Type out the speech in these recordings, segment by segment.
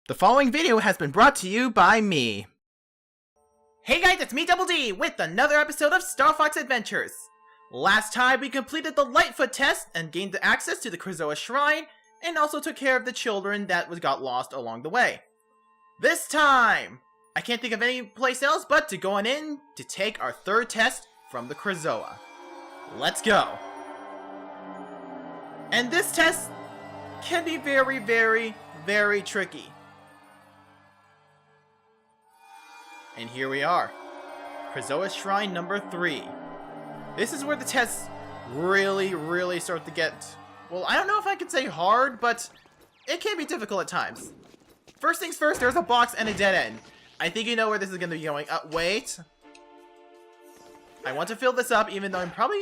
The following video has been brought to you by me. Hey guys, it's me Double D with another episode of Star Fox Adventures. Last time we completed the Lightfoot test and gained access to the Krazoa Shrine and also took care of the children that got lost along the way. This time, I can't think of any place else but to go on in to take our third test from the Krazoa. Let's go. And this test can be very tricky. And here we are. Krazoa Shrine number 3. This is where the tests really start to get, well, I don't know if I could say hard, but it can be difficult at times. First things first, there's a box and a dead end. I think you know where this is going to be going. Wait. I want to fill this up, even though I probably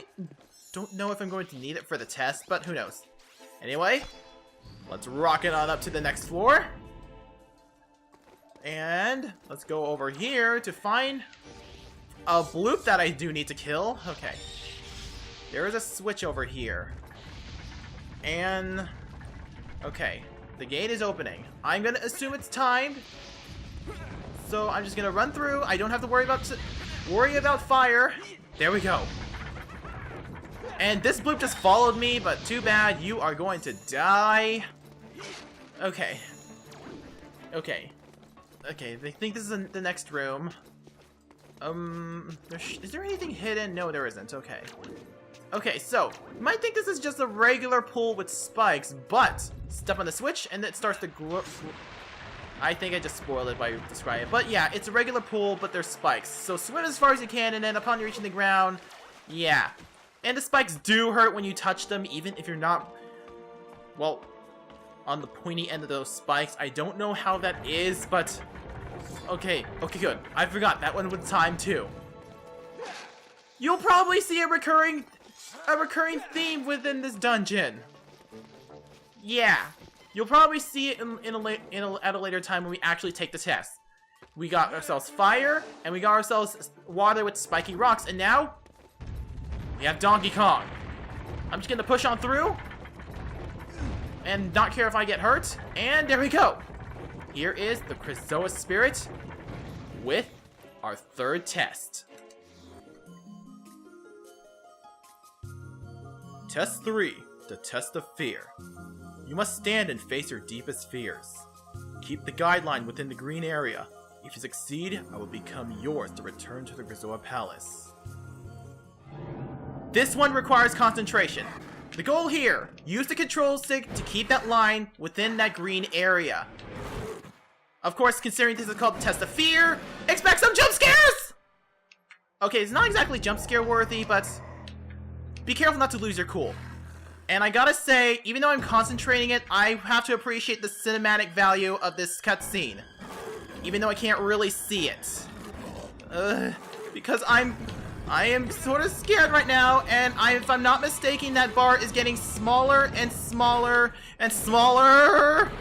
don't know if I'm going to need it for the test, but who knows. Anyway, let's rock it on up to the next floor. And let's go over here to find a bloop that I do need to kill. Okay. There is a switch over here. And okay. The gate is opening. I'm gonna assume it's timed. So I'm just gonna run through. I don't have to worry about fire. There we go. And this bloop just followed me, but too bad. You are going to die. Okay. Okay. Okay, they think this is the next room. Is there anything hidden? No, there isn't. Okay. Okay, so, you might think this is just a regular pool with spikes, but step on the switch and it starts to grow. I think I just spoiled it by describing it. But yeah, it's a regular pool, but there's spikes. So swim as far as you can, and then upon reaching the ground, yeah. And the spikes do hurt when you touch them, even if you're not, well, on the pointy end of those spikes. I don't know how that is, but okay, good. I forgot that one was time too. You'll probably see a recurring theme within this dungeon. Yeah, you'll probably see it at a later time when we actually take the test. We got ourselves fire, and we got ourselves water with spiky rocks, and now we have Donkey Kong. I'm just gonna push on through and not care if I get hurt. And there we go. Here is the Krazoa Spirit with our third test. Test 3, the test of fear. You must stand and face your deepest fears. Keep the guideline within the green area. If you succeed, I will become yours to return to the Krazoa Palace. This one requires concentration. The goal here, use the control stick to keep that line within that green area. Of course, considering this is called the test of fear, expect some jump scares! Okay, it's not exactly jump scare worthy, but be careful not to lose your cool. And I gotta say, even though I'm concentrating it, I have to appreciate the cinematic value of this cutscene. Even though I can't really see it. Because I am sort of scared right now, and if I'm not mistaken, that bar is getting smaller and smaller and smaller.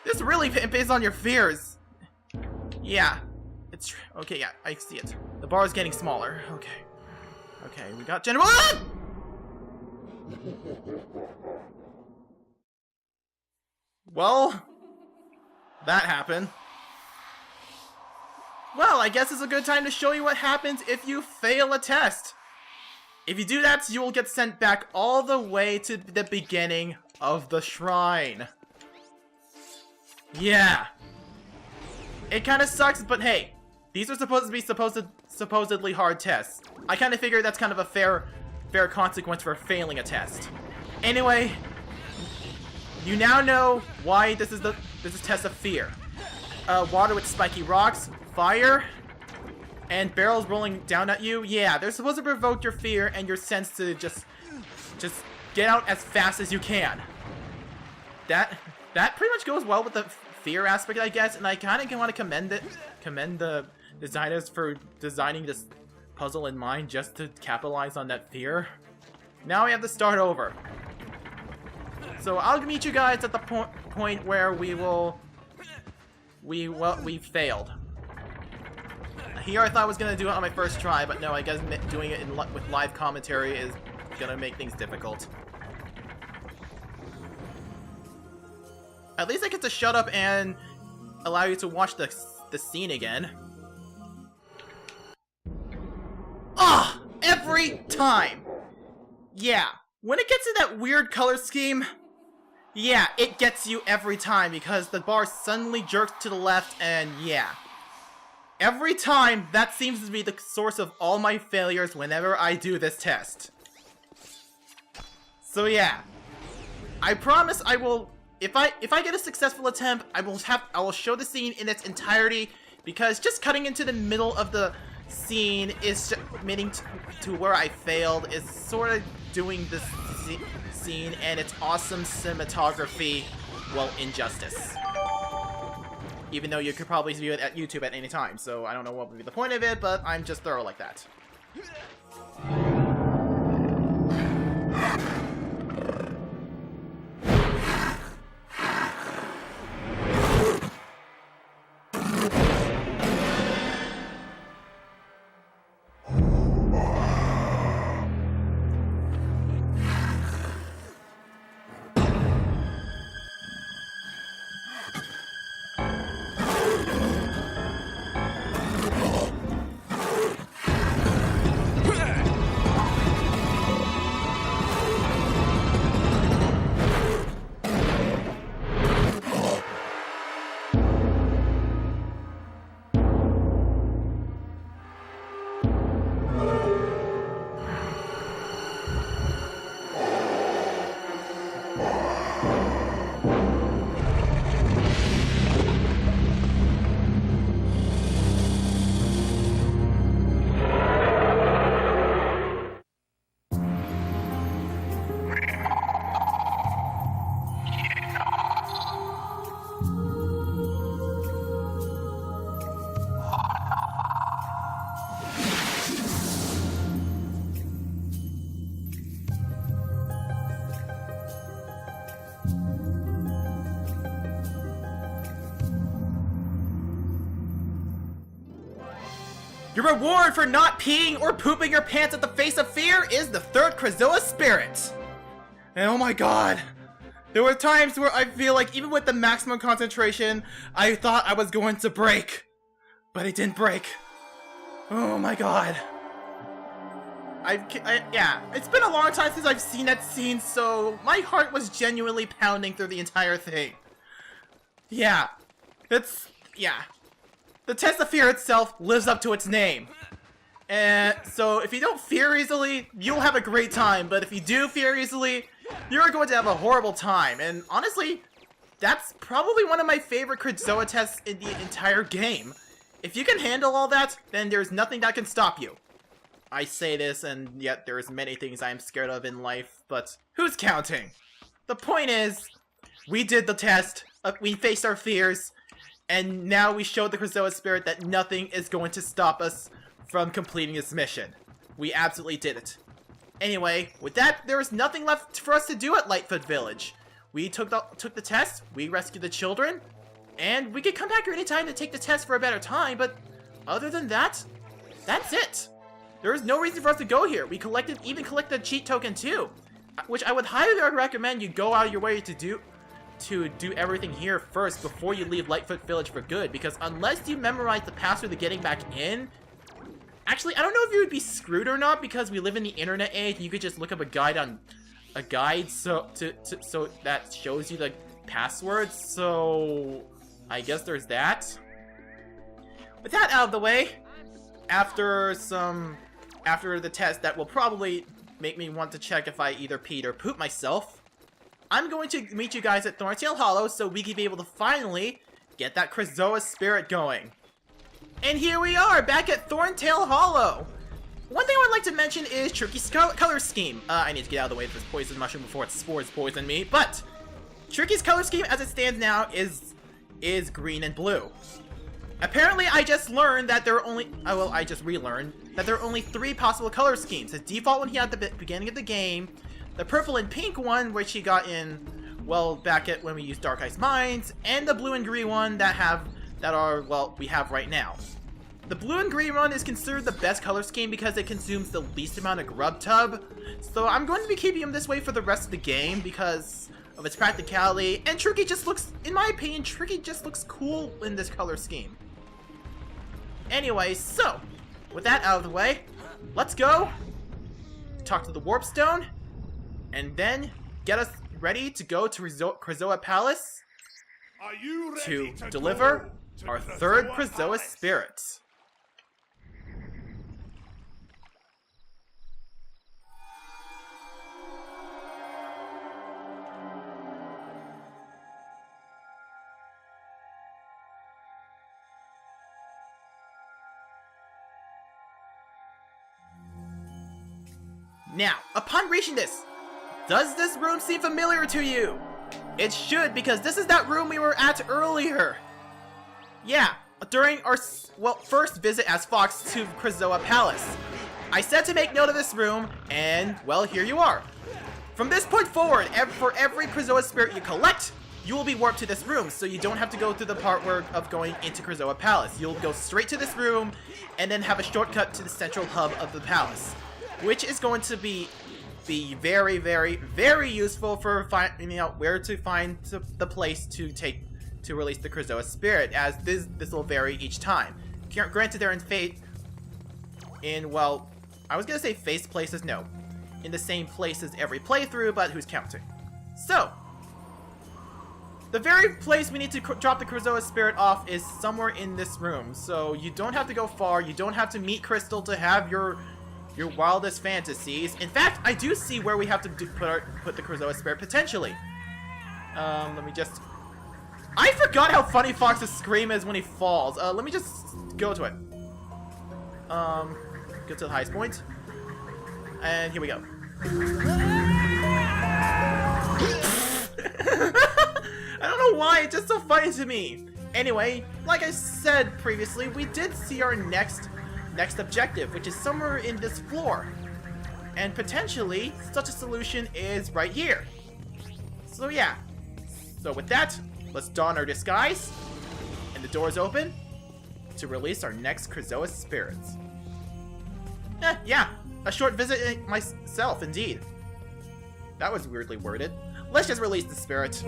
This really based on your fears. Yeah, it's okay. Yeah, I see it. The bar is getting smaller. Okay, okay. We got general. Ah! Well, that happened. Well, I guess it's a good time to show you what happens if you fail a test. If you do that, you will get sent back all the way to the beginning of the shrine. Yeah. It kind of sucks, but hey, these are supposed to be supposedly hard tests. I kind of figure that's kind of a fair consequence for failing a test. Anyway, you now know why this is test of fear. Water with spiky rocks, fire, and barrels rolling down at you. Yeah, they're supposed to provoke your fear and your sense to just get out as fast as you can. That pretty much goes well with the fear aspect, I guess, and I kind of want to commend the designers for designing this puzzle in mind just to capitalize on that fear. Now we have to start over. So I'll meet you guys at the point where we failed. Here I thought I was gonna do it on my first try, but no, I guess doing it with live commentary is gonna make things difficult. At least I get to shut up and allow you to watch the scene again. Ah! Every time! Yeah, when it gets to that weird color scheme, yeah, it gets you every time because the bar suddenly jerks to the left and yeah. Every time, that seems to be the source of all my failures whenever I do this test. So yeah, I promise I will, if I get a successful attempt, I will show the scene in its entirety because just cutting into the middle of the scene is admitting to where I failed is sort of doing this scene and its awesome cinematography, well, injustice. Even though you could probably view it at YouTube at any time, so I don't know what would be the point of it, but I'm just thorough like that. Your reward for not peeing or pooping your pants at the face of fear is the third Krazoa spirit! And oh my god, there were times where I feel like even with the maximum concentration, I thought I was going to break. But it didn't break. Oh my god. Yeah, it's been a long time since I've seen that scene, so my heart was genuinely pounding through the entire thing. Yeah, yeah. The test of fear itself lives up to its name. And so if you don't fear easily, you'll have a great time, but if you do fear easily, you're going to have a horrible time. And honestly, that's probably one of my favorite Krazoa tests in the entire game. If you can handle all that, then there's nothing that can stop you. I say this, and yet there's many things I'm scared of in life, but who's counting? The point is, we did the test, we faced our fears, and now we showed the Krazoa spirit that nothing is going to stop us from completing this mission. We absolutely did it. Anyway, with that, there is nothing left for us to do at Lightfoot Village. We took the test, we rescued the children, and we could come back here anytime to take the test for a better time, but other than that, that's it. There is no reason for us to go here. We even collected a cheat token too, which I would highly recommend you go out of your way to do everything here first before you leave Lightfoot Village for good, because unless you memorize the password to getting back in, actually, I don't know if you would be screwed or not, because we live in the internet age and you could just look up a guide so that shows you the password, so I guess there's that. With that out of the way, after the test that will probably make me want to check if I either peed or poop myself, I'm going to meet you guys at Thorns Hollow so we can be able to finally get that Krazoa spirit going. And here we are, back at Thorntail Hollow! One thing I would like to mention is Tricky color scheme. I need to get out of the way of this poison mushroom before its spores poison me, but Tricky's color scheme as it stands now is green and blue. Apparently, I just learned that there are only, I just relearned that there are only 3 possible color schemes. The default one he had at the beginning of the game, the purple and pink one, which he got in, well, back at when we used Dark Ice Mines, and the blue and green one we have right now. The blue and green one is considered the best color scheme because it consumes the least amount of grub tub. So I'm going to be keeping him this way for the rest of the game because of its practicality, and Tricky just looks, in my opinion, Tricky just looks cool in this color scheme. Anyway, so, with that out of the way, let's go talk to the Warp Stone, and then get us ready to go to Krazoa Palace to deliver our third Krazoa Spirit. Now, upon reaching this, does this room seem familiar to you? It should, because this is that room we were at earlier. Yeah, during our, first visit as Fox to Krazoa Palace. I said to make note of this room, and, well, here you are. From this point forward, for every Krazoa Spirit you collect, you will be warped to this room, so you don't have to go through the part of going into Krazoa Palace. You'll go straight to this room, and then have a shortcut to the central hub of the palace, which is going to be very, very, very useful for finding out where to find the place to release the Krazoa Spirit, as this will vary each time. Granted, they're well, I was gonna say face places, no, in the same places every playthrough, but who's counting? So, the very place we need to drop the Krazoa Spirit off is somewhere in this room, so you don't have to go far, you don't have to meet Crystal to have your wildest fantasies. In fact, I do see where we have to put the Krazoa Spirit, potentially. Let me just... I forgot how funny Fox's scream is when he falls. Let me just go to it. Go to the highest point. And here we go. I don't know why, it's just so funny to me. Anyway, like I said previously, we did see our next objective, which is somewhere in this floor. And potentially, such a solution is right here. So yeah. So with that, let's don our disguise, and the doors open to release our next Krazoa Spirits. Yeah, a short visit myself, indeed. That was weirdly worded. Let's just release the spirit.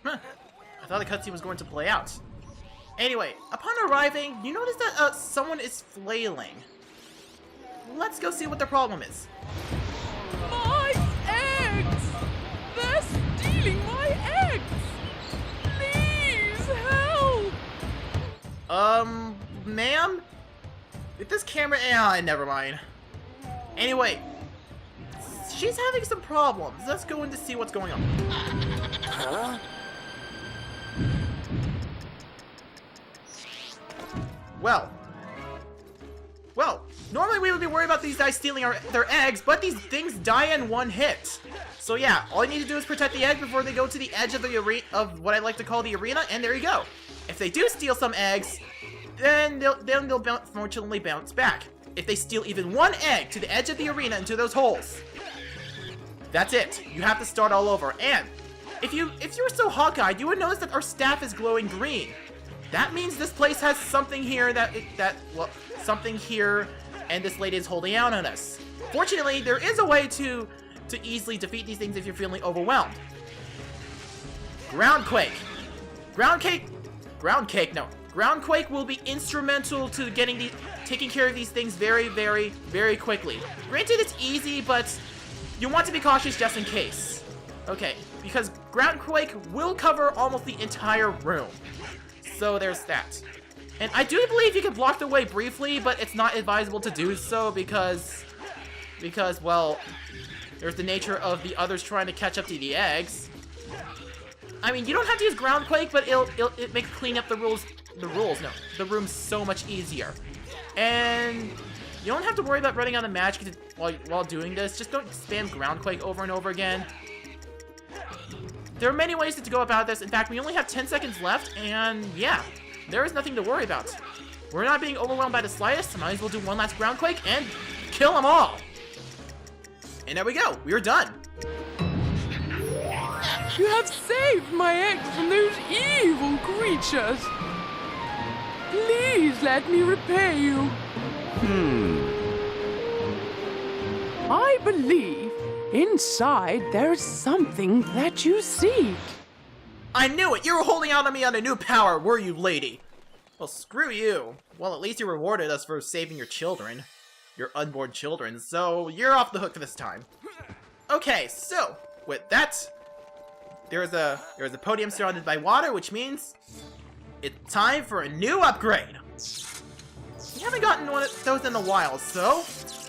I thought the cutscene was going to play out. Anyway, upon arriving, you notice that someone is flailing. Let's go see what the problem is. My eggs! They're stealing my eggs! Please help! Ma'am? With this camera, never mind. Anyway, she's having some problems. Let's go in to see what's going on. Huh? Well, normally we would be worried about these guys stealing their eggs, but these things die in one hit. So yeah, all you need to do is protect the egg before they go to the edge of the of what I like to call the arena, and there you go. If they do steal some eggs, then they'll fortunately bounce back. If they steal even one egg to the edge of the arena into those holes, that's it. You have to start all over. And if you were so hawk-eyed, you would notice that our staff is glowing green. That means this place has something here something here, and this lady is holding out on us. Fortunately, there is a way to easily defeat these things if you're feeling overwhelmed. Groundquake. Groundquake will be instrumental to taking care of these things very, very, very quickly. Granted, it's easy, but you want to be cautious just in case. Okay, because Groundquake will cover almost the entire room. So there's that. And I do believe you can block the way briefly, but it's not advisable to do so because well, there's the nature of the others trying to catch up to the eggs. I mean, you don't have to use Ground Quake, but it makes cleaning up the room so much easier. And you don't have to worry about running out of magic while doing this. Just don't spam Ground Quake over and over again. There are many ways to go about this. In fact, we only have 10 seconds left, and yeah, there is nothing to worry about. We're not being overwhelmed by the slightest, so might as well do one last Ground Quake and kill them all. And there we go. We are done. You have saved my eggs from those evil creatures. Please let me repay you. I believe inside there's something that you seek. I knew it! You were holding out on me on a new power, were you, lady? Well, screw you. Well, at least you rewarded us for saving your children. Your unborn children, so you're off the hook for this time. Okay, so, with that, there's a podium surrounded by water, which means it's time for a new upgrade. We haven't gotten one of those in a while, so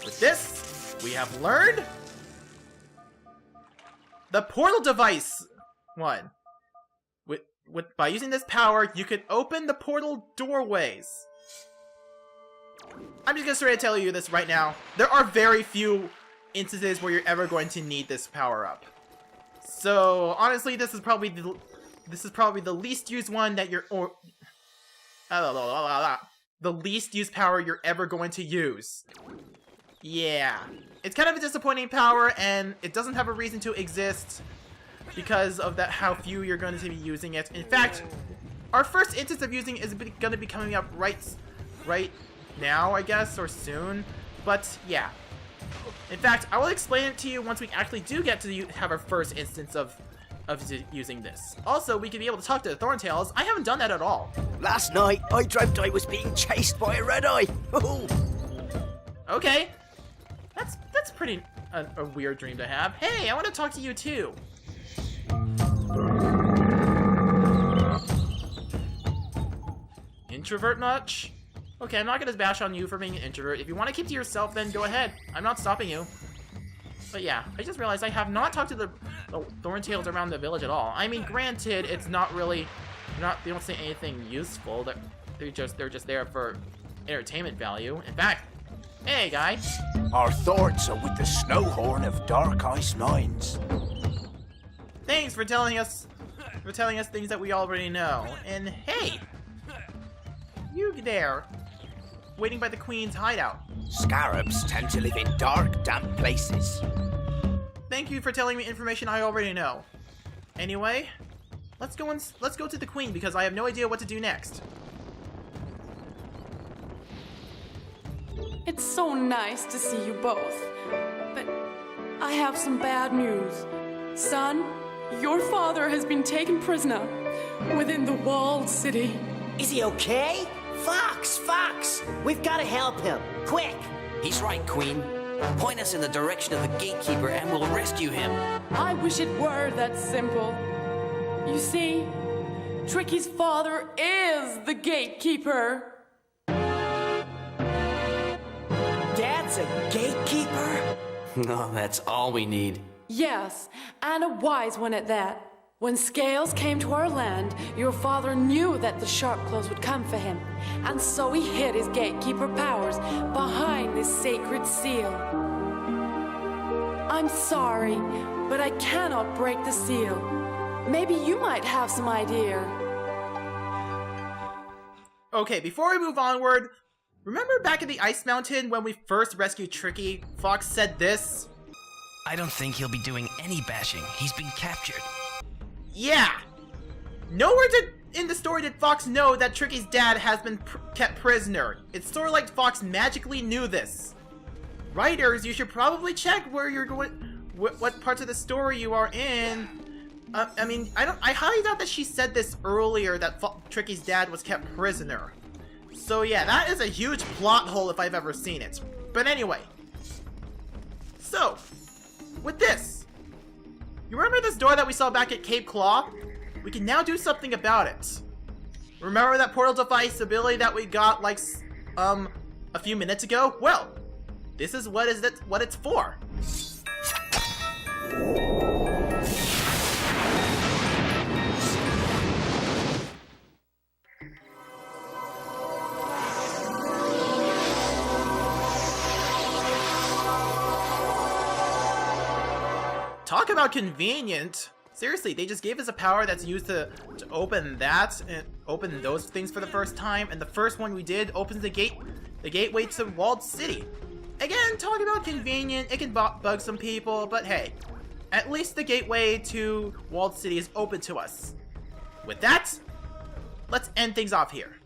with this, we have learned the portal device one. By using this power, you can open the portal doorways. I'm just gonna straight tell you this right now. There are very few instances where you're ever going to need this power up. So honestly, this is probably the least used one that the least used power you're ever going to use. Yeah, it's kind of a disappointing power, and it doesn't have a reason to exist because of how few you're going to be using it. In fact, our first instance of using it is going to be coming up right now, I guess, or soon. But yeah. In fact, I will explain it to you once we actually do get to have our first instance of using this. Also, we could be able to talk to the Thorntails. I haven't done that at all. Last night, I dreamt I was being chased by a red-eye. Okay. That's pretty a weird dream to have. Hey, I want to talk to you too. Introvert much? Okay, I'm not gonna bash on you for being an introvert. If you want to keep to yourself, then go ahead. I'm not stopping you. But yeah, I just realized I have not talked to the Thorntails around the village at all. I mean, granted, it's not really, they don't say anything useful. They're just there for entertainment value. In fact, hey guy. Our thoughts are with the Snowhorn of Dark Ice Mines. Thanks for telling us things that we already know. And hey, you there, waiting by the Queen's hideout. Scarabs tend to live in dark, damp places. Thank you for telling me information I already know. Anyway, let's go to the Queen because I have no idea what to do next. It's so nice to see you both, but I have some bad news. Son, your father has been taken prisoner within the walled city. Is he okay? Fox! We've got to help him. Quick! He's right, Queen. Point us in the direction of the Gatekeeper and we'll rescue him. I wish it were that simple. You see, Tricky's father is the Gatekeeper. Dad's a gatekeeper? No, that's all we need. Yes, and a wise one at that. When Scales came to our land, your father knew that the Sharpclaws would come for him, and so he hid his Gatekeeper powers behind this sacred seal. I'm sorry, but I cannot break the seal. Maybe you might have some idea. Okay, before we move onward, remember back at the Ice Mountain when we first rescued Tricky, Fox said this? I don't think he'll be doing any bashing. He's been captured. Yeah! Nowhere in the story did Fox know that Tricky's dad has been kept prisoner. It's sort of like Fox magically knew this. Writers, you should probably check where you're going, what parts of the story you are in. I mean, I highly doubt that she said this earlier, that Tricky's dad was kept prisoner. So yeah, that is a huge plot hole if I've ever seen it. But anyway. So, with this. You remember this door that we saw back at Cape Claw? We can now do something about it. Remember that portal device ability that we got like a few minutes ago? Well, this is what it's for. Talk about convenient. Seriously, they just gave us a power that's used to open that and open those things for the first time, and the first one we did opens the gateway to Walled City. Again, talk about convenient, it can bug some people, but hey, at least the gateway to Walled City is open to us. With that, let's end things off here.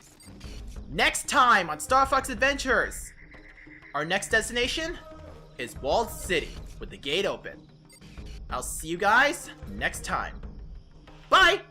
Next time on Star Fox Adventures, our next destination is Walled City with the gate open. I'll see you guys next time. Bye!